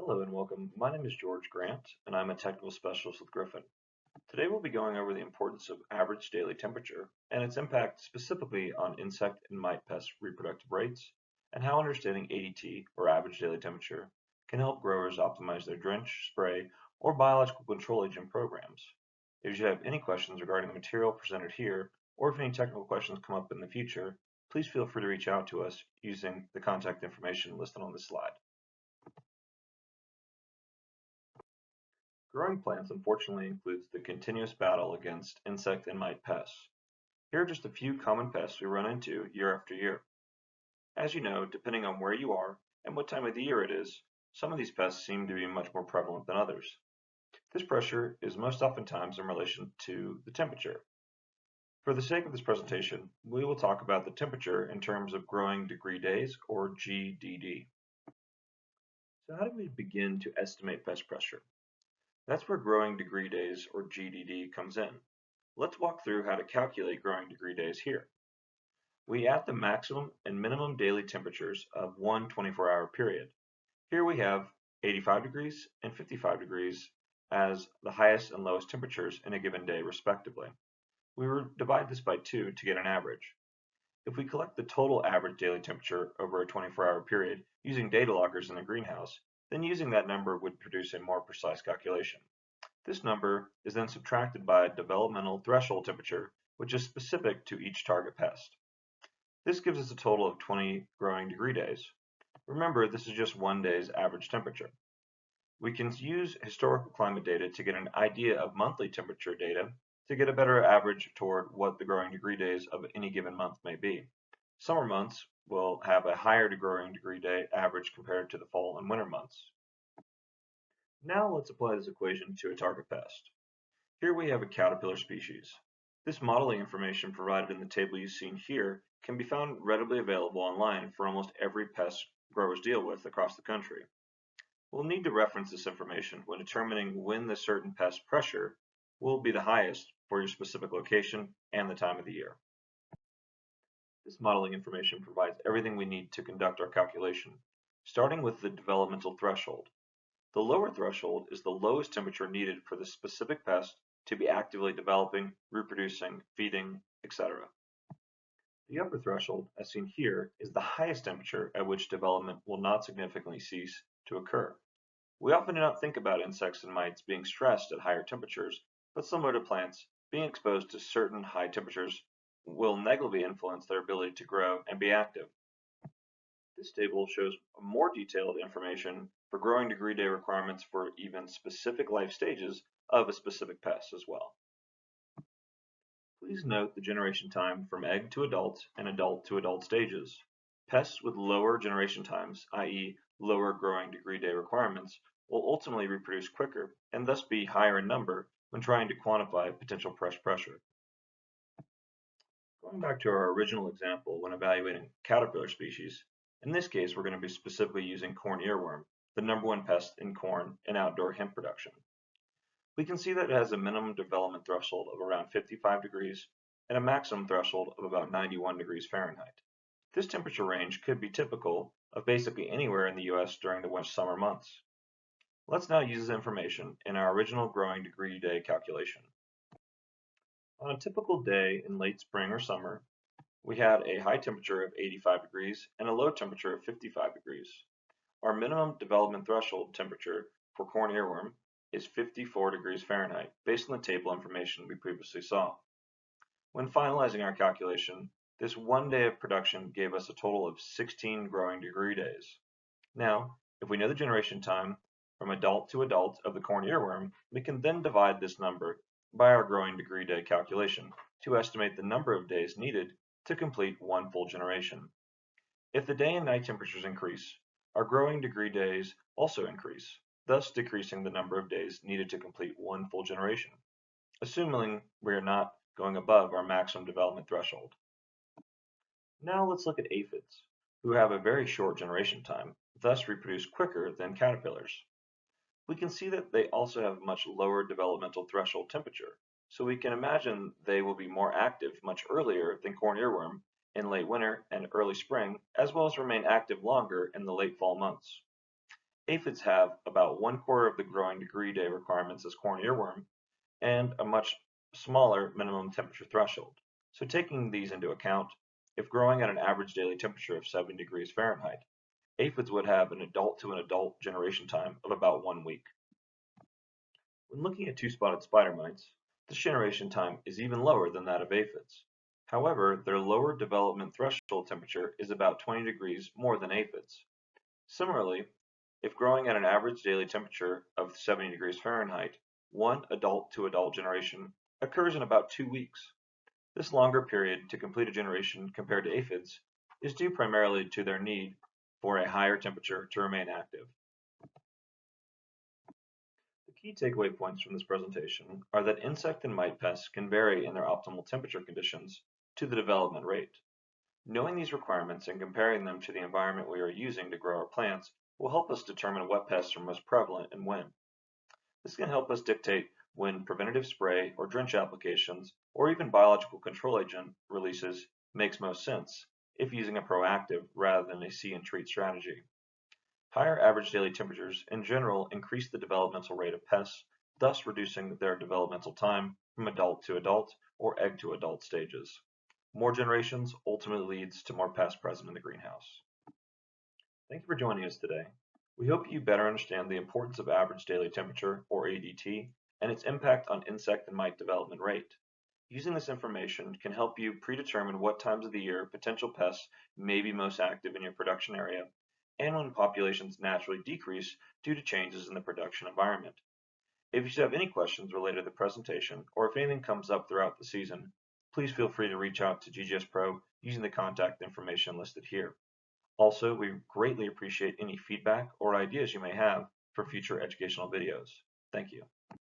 Hello and welcome. My name is George Grant, and I'm a technical specialist with Griffin. Today we'll be going over the importance of average daily temperature and its impact specifically on insect and mite pest reproductive rates, and how understanding ADT, or average daily temperature, can help growers optimize their drench, spray, or biological control agent programs. If you have any questions regarding the material presented here, or if any technical questions come up in the future, please feel free to reach out to us using the contact information listed on this slide. Growing plants unfortunately includes the continuous battle against insect and mite pests. Here are just a few common pests we run into year after year. As you know, depending on where you are and what time of the year it is, some of these pests seem to be much more prevalent than others. This pressure is most oftentimes in relation to the temperature. For the sake of this presentation, we will talk about the temperature in terms of growing degree days, or GDD. So how do we begin to estimate pest pressure? That's where growing degree days, or GDD, comes in. Let's walk through how to calculate growing degree days here. We add the maximum and minimum daily temperatures of one 24-hour period. Here we have 85 degrees and 55 degrees as the highest and lowest temperatures in a given day, respectively. We will divide this by 2 to get an average. If we collect the total average daily temperature over a 24-hour period using data loggers in the greenhouse, then using that number would produce a more precise calculation. This number is then subtracted by a developmental threshold temperature, which is specific to each target pest. This gives us a total of 20 growing degree days. Remember, this is just one day's average temperature. We can use historical climate data to get an idea of monthly temperature data to get a better average toward what the growing degree days of any given month may be. Summer months will have a higher growing degree day average compared to the fall and winter months. Now let's apply this equation to a target pest. Here we have a caterpillar species. This modeling information provided in the table you've seen here can be found readily available online for almost every pest growers deal with across the country. We'll need to reference this information when determining when the certain pest pressure will be the highest for your specific location and the time of the year. This modeling information provides everything we need to conduct our calculation, starting with the developmental threshold. The lower threshold is the lowest temperature needed for the specific pest to be actively developing, reproducing, feeding, etc. The upper threshold, as seen here, is the highest temperature at which development will not significantly cease to occur. We often do not think about insects and mites being stressed at higher temperatures, but similar to plants, being exposed to certain high temperatures will negatively influence their ability to grow and be active. This table shows more detailed information for growing degree day requirements for even specific life stages of a specific pest as well. Please note the generation time from egg to adult and adult to adult stages. Pests with lower generation times, i.e. lower growing degree day requirements, will ultimately reproduce quicker and thus be higher in number when trying to quantify potential pest pressure. Going back to our original example when evaluating caterpillar species, in this case we're going to be specifically using corn earworm, the #1 pest in corn and outdoor hemp production. We can see that it has a minimum development threshold of around 55 degrees and a maximum threshold of about 91 degrees Fahrenheit. This temperature range could be typical of basically anywhere in the US during the summer months. Let's now use this information in our original growing degree day calculation. On a typical day in late spring or summer, we had a high temperature of 85 degrees and a low temperature of 55 degrees. Our minimum development threshold temperature for corn earworm is 54 degrees Fahrenheit, based on the table information we previously saw. When finalizing our calculation, this one day of production gave us a total of 16 growing degree days. Now, if we know the generation time from adult to adult of the corn earworm, we can then divide this number by our growing degree day calculation to estimate the number of days needed to complete one full generation. If the day and night temperatures increase, our growing degree days also increase, thus decreasing the number of days needed to complete one full generation, assuming we are not going above our maximum development threshold. Now let's look at aphids, who have a very short generation time, thus reproduce quicker than caterpillars. We can see that they also have much lower developmental threshold temperature, so we can imagine they will be more active much earlier than corn earworm in late winter and early spring, as well as remain active longer in the late fall months. Aphids have about 1/4 of the growing degree day requirements as corn earworm and a much smaller minimum temperature threshold. So taking these into account, if growing at an average daily temperature of 70 degrees Fahrenheit, aphids would have an adult to an adult generation time of about 1 week. When looking at two-spotted spider mites, this generation time is even lower than that of aphids. However, their lower development threshold temperature is about 20 degrees more than aphids. Similarly, if growing at an average daily temperature of 70 degrees Fahrenheit, one adult to adult generation occurs in about 2 weeks. This longer period to complete a generation compared to aphids is due primarily to their need for a higher temperature to remain active. The key takeaway points from this presentation are that insect and mite pests can vary in their optimal temperature conditions to the development rate. Knowing these requirements and comparing them to the environment we are using to grow our plants will help us determine what pests are most prevalent and when. This can help us dictate when preventative spray or drench applications or even biological control agent releases makes most sense if using a proactive rather than a see and treat strategy. Higher average daily temperatures in general increase the developmental rate of pests, thus reducing their developmental time from adult to adult or egg to adult stages. More generations ultimately leads to more pests present in the greenhouse. Thank you for joining us today. We hope you better understand the importance of average daily temperature, or ADT, and its impact on insect and mite development rate. Using this information can help you predetermine what times of the year potential pests may be most active in your production area, and when populations naturally decrease due to changes in the production environment. If you have any questions related to the presentation, or if anything comes up throughout the season, please feel free to reach out to GGS Pro using the contact information listed here. Also, we greatly appreciate any feedback or ideas you may have for future educational videos. Thank you.